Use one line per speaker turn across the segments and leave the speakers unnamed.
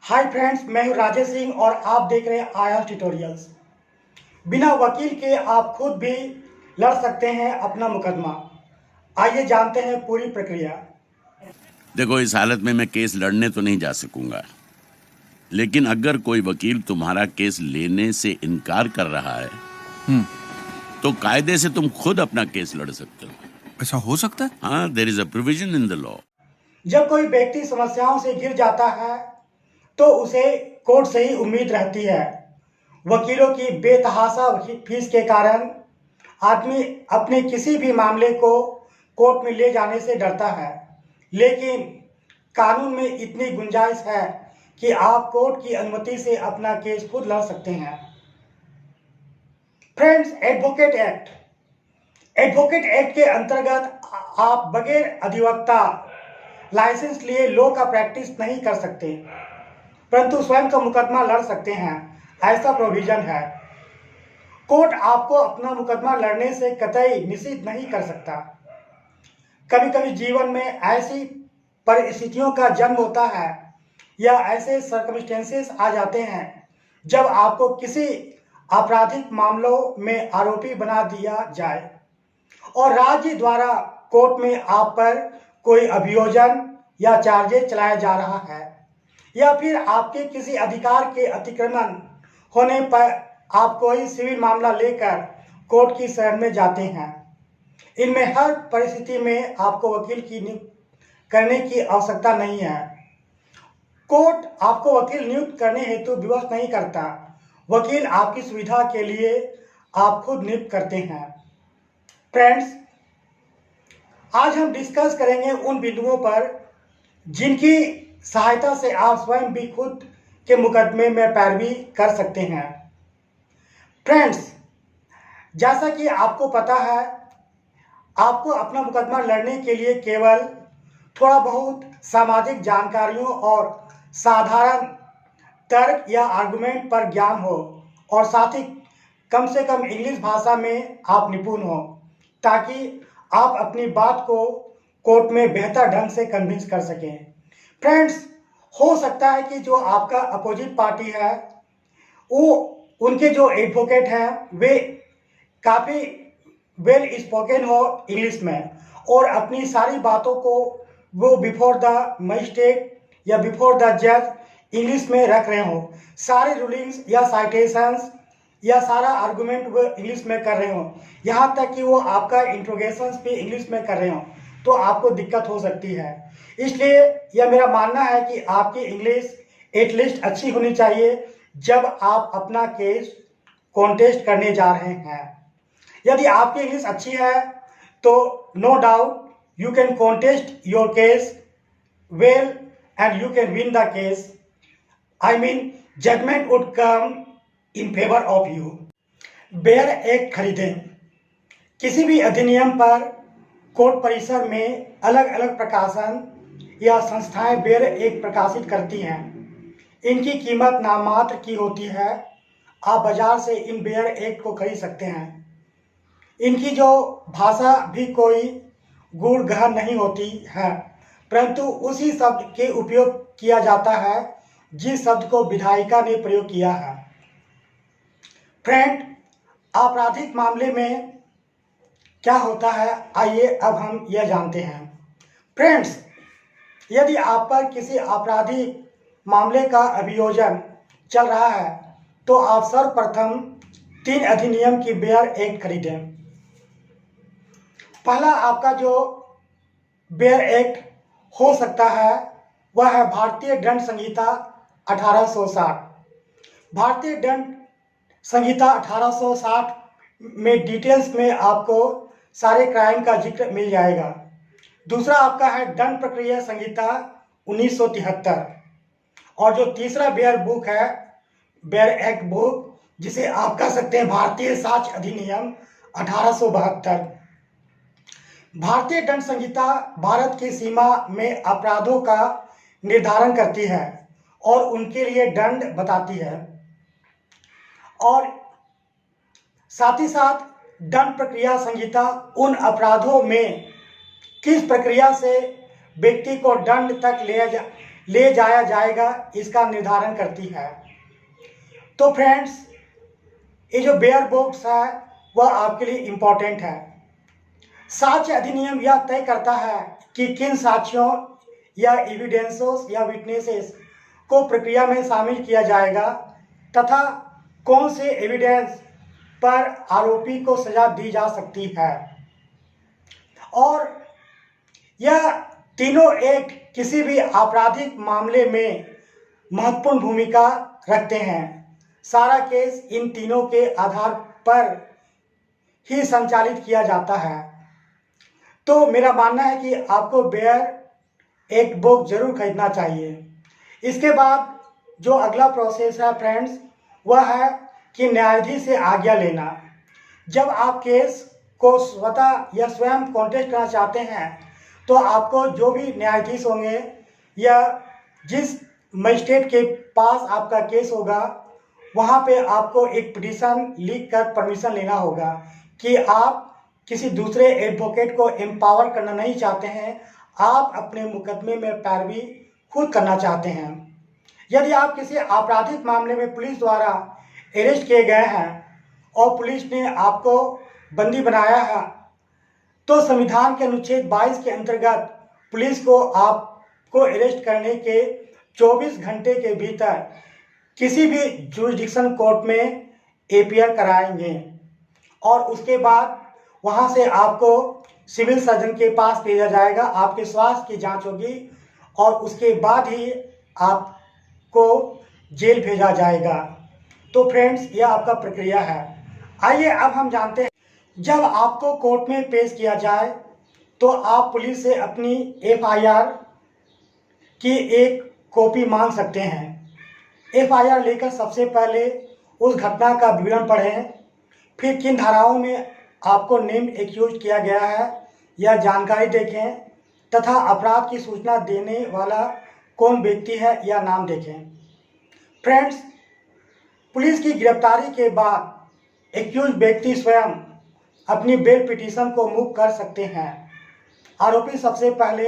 Hi friends, मैं हूं राजेश सिंह और आप देख रहे हैं आया ट्यूटोरियल्स। बिना वकील के आप खुद भी लड़ सकते हैं अपना मुकदमा। आइए जानते हैं पूरी प्रक्रिया।
देखो, इस हालत में मैं केस लड़ने तो नहीं जा सकूंगा, लेकिन अगर कोई वकील तुम्हारा केस लेने से इनकार कर रहा है तो कायदे से तुम खुद अपना केस लड़ सकते हो।
ऐसा हो सकता है?
हाँ, there is a provision in the law.
जब कोई व्यक्ति समस्याओं से घिर जाता है तो उसे कोर्ट से ही उम्मीद रहती है। वकीलों की बेतहाशा फीस के कारण आदमी अपने किसी भी मामले को कोर्ट में ले जाने से डरता है, लेकिन कानून में इतनी गुंजाइश है कि आप कोर्ट की अनुमति से अपना केस खुद लड़ सकते हैं। फ्रेंड्स, एडवोकेट एक्ट के अंतर्गत आप बगैर अधिवक्ता लाइसेंस लिए लॉ का प्रैक्टिस नहीं कर सकते, परंतु स्वयं का मुकदमा लड़ सकते हैं। ऐसा प्रोविजन है। कोर्ट आपको अपना मुकदमा लड़ने से कतई निषिद्ध नहीं कर सकता। कभी कभी जीवन में ऐसी परिस्थितियों का जन्म होता है या ऐसे सर्कमस्टेंसेस आ जाते हैं जब आपको किसी आपराधिक मामलों में आरोपी बना दिया जाए और राज्य द्वारा कोर्ट में आप पर कोई अभियोजन या चार्जेस चलाया जा रहा है, या फिर आपके किसी अधिकार के अतिक्रमण होने पर आप कोई सिविल मामला लेकर कोर्ट की शरण में जाते हैं। इनमें हर परिस्थिति में आपको वकील की नियुक्ति करने की आवश्यकता नहीं है। कोर्ट आपको वकील नियुक्त करने हेतु विवश नहीं करता। वकील आपकी सुविधा के लिए आप खुद नियुक्त करते हैं। फ्रेंड्स, आज हम डिस्कस करेंगे उन बिंदुओं पर जिनकी सहायता से आप स्वयं भी खुद के मुकदमे में पैरवी कर सकते हैं। फ्रेंड्स, जैसा कि आपको पता है, आपको अपना मुकदमा लड़ने के लिए केवल थोड़ा बहुत सामाजिक जानकारियों और साधारण तर्क या आर्गुमेंट पर ज्ञान हो और साथ ही कम से कम इंग्लिश भाषा में आप निपुण हो, ताकि आप अपनी बात को कोर्ट में बेहतर ढंग से कन्विंस कर सकें। फ्रेंड्स, हो सकता है कि जो आपका अपोजिट पार्टी है वो उनके जो एडवोकेट हैं वे काफ़ी वेल स्पोकन हो इंग्लिश में और अपनी सारी बातों को वो बिफोर द मजिस्ट्रेट या बिफोर द जज इंग्लिश में रख रहे हो। सारे रूलिंग्स या साइटेशंस या सारा आर्गुमेंट वो इंग्लिश में कर रहे हो, यहाँ तक कि वो आपका इंट्रोगेशंस भी इंग्लिश में कर रहे हो, तो आपको दिक्कत हो सकती है। इसलिए यह मेरा मानना है कि आपकी इंग्लिश एटलीस्ट अच्छी होनी चाहिए जब आप अपना केस कॉन्टेस्ट करने जा रहे हैं। यदि आपकी इंग्लिश अच्छी है तो no doubt you can contest your case well and you can win the case. I mean judgment would come in favour of you. Bare act खरीदें। किसी भी अधिनियम पर कोर्ट परिसर में अलग अलग प्रकाशन या संस्थाएं बेयर एक्ट प्रकाशित करती हैं। इनकी कीमत नाममात्र की होती है। आप बाजार से इन बेयर एक्ट को खरीद सकते हैं। इनकी जो भाषा भी कोई गूढ़ गहन नहीं होती है, परंतु उसी शब्द के उपयोग किया जाता है जिस शब्द को विधायिका ने प्रयोग किया है। फ्रेंड, आपराधिक मामले में क्या होता है, आइए अब हम यह जानते हैं। फ्रेंड्स, यदि आप पर किसी आपराधिक मामले का अभियोजन चल रहा है तो आप सर्वप्रथम 3 अधिनियम की बेयर एक्ट खरीदें। पहला आपका जो बेयर एक्ट हो सकता है वह है भारतीय दंड संहिता 1860। भारतीय दंड संहिता 1860 में डिटेल्स में आपको सारे क्राइम का जिक्र मिल जाएगा। दूसरा आपका है दंड प्रक्रिया संहिता 1973, और जो तीसरा बेयर बुक है, बेयर एक्ट बुक, जिसे आप कह सकते हैं भारतीय साक्ष्य अधिनियम 1872। भारतीय दंड संहिता भारत की सीमा में अपराधों का निर्धारण करती है और उनके लिए दंड बताती है, और साथ ही साथ दंड प्रक्रिया संहिता उन अपराधों में किस प्रक्रिया से व्यक्ति को दंड तक ले जाया जाएगा इसका निर्धारण करती है। तो फ्रेंड्स, ये जो बेयर बुक्स है वह आपके लिए इम्पोर्टेंट है। साक्ष्य अधिनियम यह तय करता है कि किन साक्ष्यों या एविडेंसेस या विटनेसेस को प्रक्रिया में शामिल किया जाएगा तथा कौन से एविडेंस पर आरोपी को सजा दी जा सकती है। और यह तीनों एक्ट किसी भी आपराधिक मामले में महत्वपूर्ण भूमिका रखते हैं। सारा केस इन तीनों के आधार पर ही संचालित किया जाता है। तो मेरा मानना है कि आपको बेयर एक बुक जरूर खरीदना चाहिए। इसके बाद जो अगला प्रोसेस है फ्रेंड्स, वह है कि न्यायाधीश से आज्ञा लेना। जब आप केस को स्वतः या स्वयं कॉन्टेस्ट करना चाहते हैं तो आपको जो भी न्यायाधीश होंगे या जिस मजिस्ट्रेट के पास आपका केस होगा वहाँ पे आपको एक पिटीशन लिख कर परमिशन लेना होगा कि आप किसी दूसरे एडवोकेट को एम्पावर करना नहीं चाहते हैं, आप अपने मुकदमे में पैरवी खुद करना चाहते हैं। यदि आप किसी आपराधिक मामले में पुलिस द्वारा अरेस्ट किए गए हैं और पुलिस ने आपको बंदी बनाया है तो संविधान के अनुच्छेद 22 के अंतर्गत पुलिस को आपको अरेस्ट करने के 24 घंटे के भीतर किसी भी जुरिडिक्शन कोर्ट में एपीआर कराएंगे और उसके बाद वहां से आपको सिविल सर्जन के पास भेजा जाएगा, आपके स्वास्थ्य की जांच होगी और उसके बाद ही आपको जेल भेजा जाएगा। तो फ्रेंड्स, यह आपका प्रक्रिया है। आइए अब हम जानते हैं, जब आपको कोर्ट में पेश किया जाए तो आप पुलिस से अपनी एफआईआर की एक कॉपी मांग सकते हैं। एफआईआर लेकर सबसे पहले उस घटना का विवरण पढ़ें, फिर किन धाराओं में आपको नेम एक्यूज किया गया है यह जानकारी देखें तथा अपराध की सूचना देने वाला कौन व्यक्ति है यह नाम देखें। फ्रेंड्स, पुलिस की गिरफ्तारी के बाद एक्यूज व्यक्ति स्वयं अपनी बेल पिटीशन को मूव कर सकते हैं। आरोपी सबसे पहले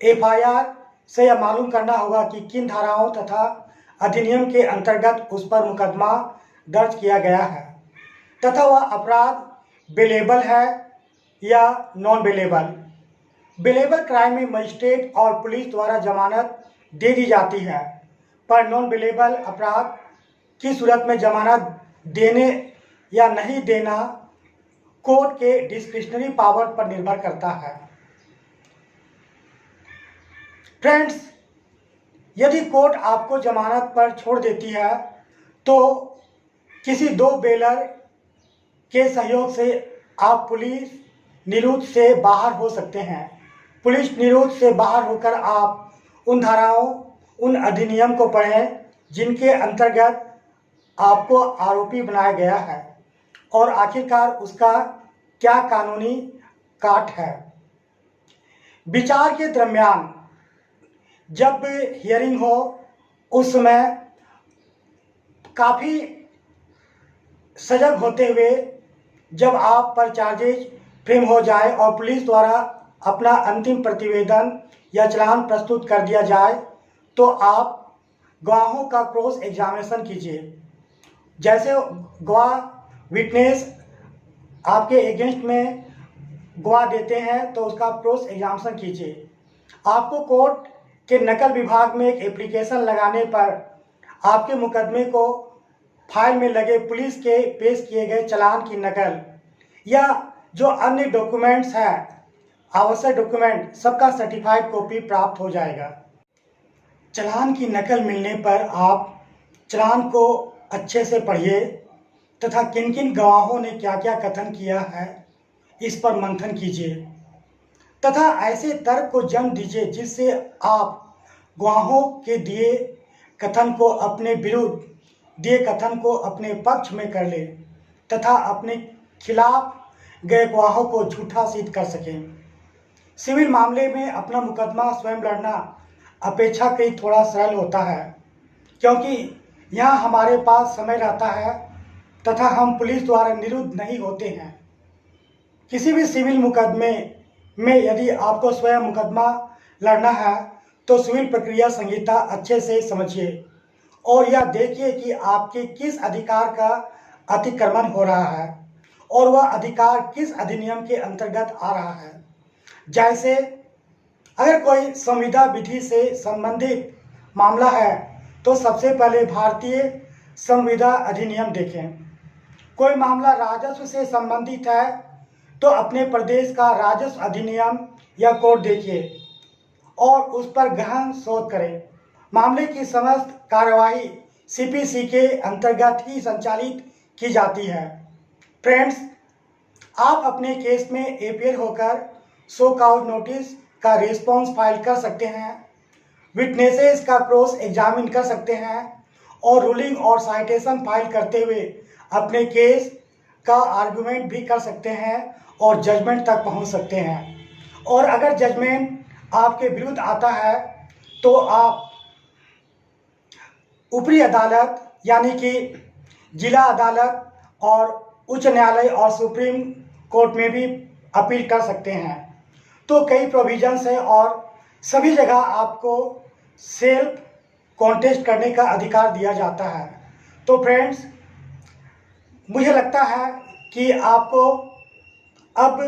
एफआईआर से यह मालूम करना होगा कि किन धाराओं तथा अधिनियम के अंतर्गत उस पर मुकदमा दर्ज किया गया है तथा वह अपराध बेलेबल है या नॉन बेलेबल। बेलेबल क्राइम में मजिस्ट्रेट और पुलिस द्वारा जमानत दे दी जाती है, पर नॉन बेलेबल अपराध की सूरत में जमानत देने या नहीं देना कोर्ट के डिस्क्रिशनरी पावर पर निर्भर करता है। फ्रेंड्स, यदि कोर्ट आपको जमानत पर छोड़ देती है तो किसी दो बेलर के सहयोग से आप पुलिस निरुद्ध से बाहर हो सकते हैं। पुलिस निरुद्ध से बाहर होकर आप उन धाराओं, उन अधिनियम को पढ़ें जिनके अंतर्गत आपको आरोपी बनाया गया है और आखिरकार उसका क्या कानूनी काट है। विचार के दरमियान जब हियरिंग हो उस समय काफ़ी सजग होते हुए जब आप पर चार्जेज फ्रेम हो जाए और पुलिस द्वारा अपना अंतिम प्रतिवेदन या चालान प्रस्तुत कर दिया जाए तो आप गवाहों का क्रॉस एग्जामिनेशन कीजिए। जैसे गवाह विटनेस आपके अगेंस्ट में गवाह देते हैं तो उसका क्रॉस एग्जामिनेशन कीजिए। आपको कोर्ट के नकल विभाग में एक एप्लीकेशन लगाने पर आपके मुकदमे को फाइल में लगे पुलिस के पेश किए गए चालान की नकल या जो अन्य डॉक्यूमेंट्स हैं, आवश्यक डॉक्यूमेंट, सबका सर्टिफाइड कॉपी प्राप्त हो जाएगा। चालान की नकल मिलने पर आप चालान को अच्छे से पढ़िए तथा किन किन गवाहों ने क्या क्या कथन किया है इस पर मंथन कीजिए तथा ऐसे तर्क को जन्म दीजिए जिससे आप गवाहों के दिए कथन को अपने विरुद्ध, दिए कथन को अपने पक्ष में कर ले तथा अपने खिलाफ गए गवाहों को झूठा सिद्ध कर सकें। सिविल मामले में अपना मुकदमा स्वयं लड़ना अपेक्षाकृत थोड़ा सरल होता है क्योंकि यहाँ हमारे पास समय रहता है तथा हम पुलिस द्वारा निरुद्ध नहीं होते हैं। किसी भी सिविल मुकदमे में यदि आपको स्वयं मुकदमा लड़ना है तो सिविल प्रक्रिया संहिता अच्छे से समझिए और यह देखिए कि आपके किस अधिकार का अतिक्रमण हो रहा है और वह अधिकार किस अधिनियम के अंतर्गत आ रहा है। जैसे अगर कोई संविदा विधि से संबंधित मामला है तो सबसे पहले भारतीय संविदा अधिनियम देखें। कोई मामला राजस्व से संबंधित है तो अपने प्रदेश का राजस्व अधिनियम या कोड देखिए और उस पर गहन शोध करें। मामले की समस्त कार्यवाही सीपीसी के अंतर्गत ही संचालित की जाती है। फ्रेंड्स, आप अपने केस में अपेयर होकर शो कॉज नोटिस का रिस्पॉन्स फाइल कर सकते हैं, विटनेसेस का क्रॉस एग्जामिन कर सकते हैं और रूलिंग और साइटेशन फाइल करते हुए अपने केस का आर्गुमेंट भी कर सकते हैं और जजमेंट तक पहुंच सकते हैं। और अगर जजमेंट आपके विरुद्ध आता है तो आप ऊपरी अदालत यानी कि जिला अदालत और उच्च न्यायालय और सुप्रीम कोर्ट में भी अपील कर सकते हैं। तो कई प्रोविजंस है और सभी जगह आपको सेल्फ कॉन्टेस्ट करने का अधिकार दिया जाता है। तो फ्रेंड्स, मुझे लगता है कि आपको अब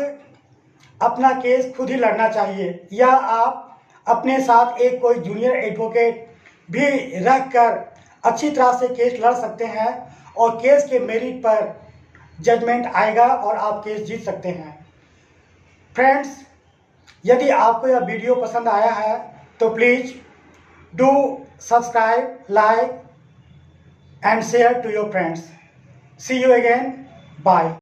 अपना केस खुद ही लड़ना चाहिए या आप अपने साथ एक कोई जूनियर एडवोकेट भी रख कर अच्छी तरह से केस लड़ सकते हैं और केस के मेरिट पर जजमेंट आएगा और आप केस जीत सकते हैं। फ्रेंड्स, यदि आपको यह वीडियो पसंद आया है तो please do subscribe, like and share to your friends. See you again, bye.